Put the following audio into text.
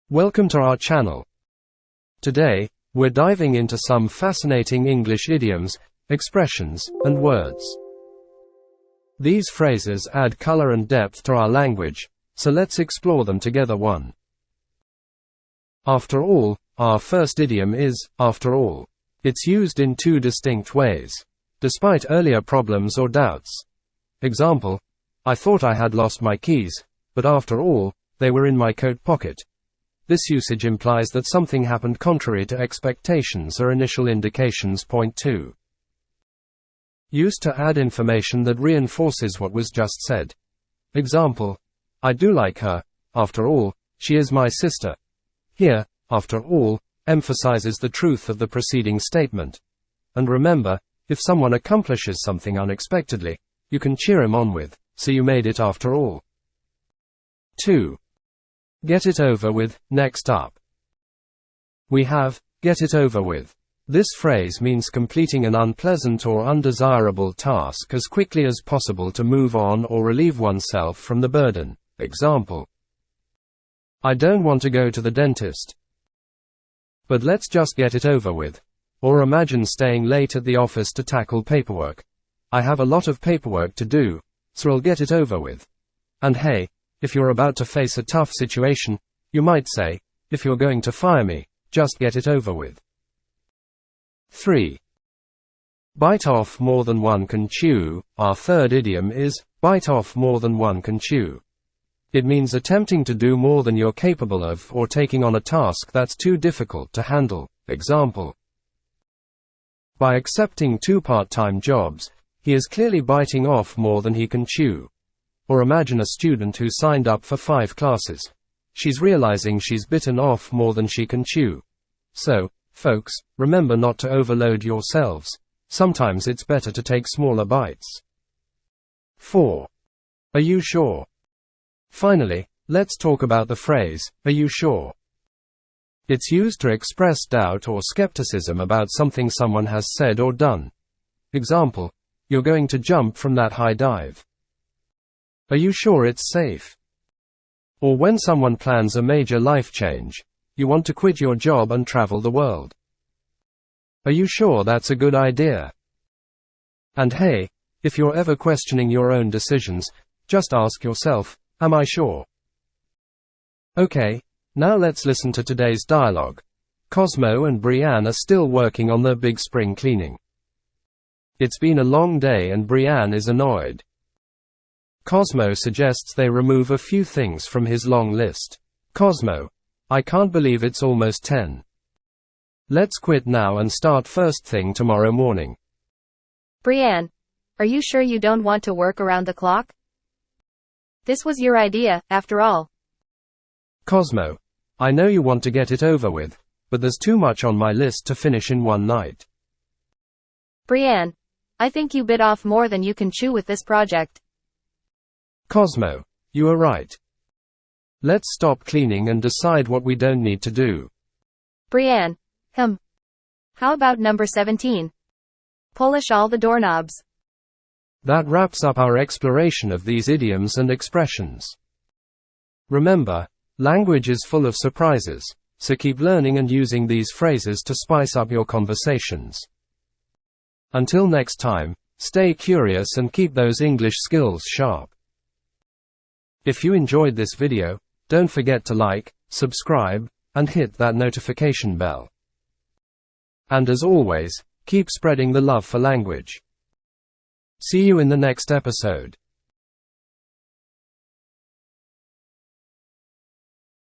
Welcome to our channel. Today, we're diving into some fascinating English idioms, expressions, and words. These phrases add color and depth to our language, so let's explore them together. 1. After all. Our first idiom is, after all. It's used in two distinct ways, despite earlier problems or doubts. Example, I thought I had lost my keys, but after all, they were in my coat pocket. This usage implies that something happened contrary to expectations or initial indications. Point 2. Used to add information that reinforces what was just said. Example, I do like her. After all, she is my sister. Here, after all, emphasizes the truth of the preceding statement. And remember, if someone accomplishes something unexpectedly, you can cheer him on with, so you made it after all. 2. Get it over with. Next up, we have, get it over with. This phrase means completing an unpleasant or undesirable task as quickly as possible to move on or relieve oneself from the burden. Example, I don't want to go to the dentist, but let's just get it over with. Or imagine staying late at the office to tackle paperwork. I have a lot of paperwork to do, so I'll get it over with. And hey, if you're about to face a tough situation, you might say, if you're going to fire me, just get it over with. 3. Bite off more than one can chew. Our third idiom is, bite off more than one can chew. It means attempting to do more than you're capable of or taking on a task that's too difficult to handle. Example, by accepting 2 part-time jobs, he is clearly biting off more than he can chew. Or imagine a student who signed up for 5 classes. She's realizing she's bitten off more than she can chew. So, folks, remember not to overload yourselves. Sometimes it's better to take smaller bites. 4. Are you sure? Finally, let's talk about the phrase, are you sure? It's used to express doubt or skepticism about something someone has said or done. Example, you're going to jump from that high dive. Are you sure it's safe? Or when someone plans a major life change, you want to quit your job and travel the world. Are you sure that's a good idea? And hey, if you're ever questioning your own decisions, just ask yourself, am I sure? Okay, now let's listen to today's dialogue. Cosmo and Brianne are still working on their big spring cleaning. It's been a long day and Brianne is annoyed. Cosmo suggests they remove a few things from his long list. Cosmo, I can't believe it's almost 10. Let's quit now and start first thing tomorrow morning. Brianne, are you sure you don't want to work around the clock? This was your idea, after all. Cosmo, I know you want to get it over with, but there's too much on my list to finish in one night. Brianne, I think you bit off more than you can chew with this project. Cosmo, you are right. Let's stop cleaning and decide what we don't need to do. Brianne, how about number 17? Polish all the doorknobs. That wraps up our exploration of these idioms and expressions. Remember, language is full of surprises, so keep learning and using these phrases to spice up your conversations. Until next time, stay curious and keep those English skills sharp. If you enjoyed this video, don't forget to like, subscribe, and hit that notification bell. And as always, keep spreading the love for language. See you in the next episode.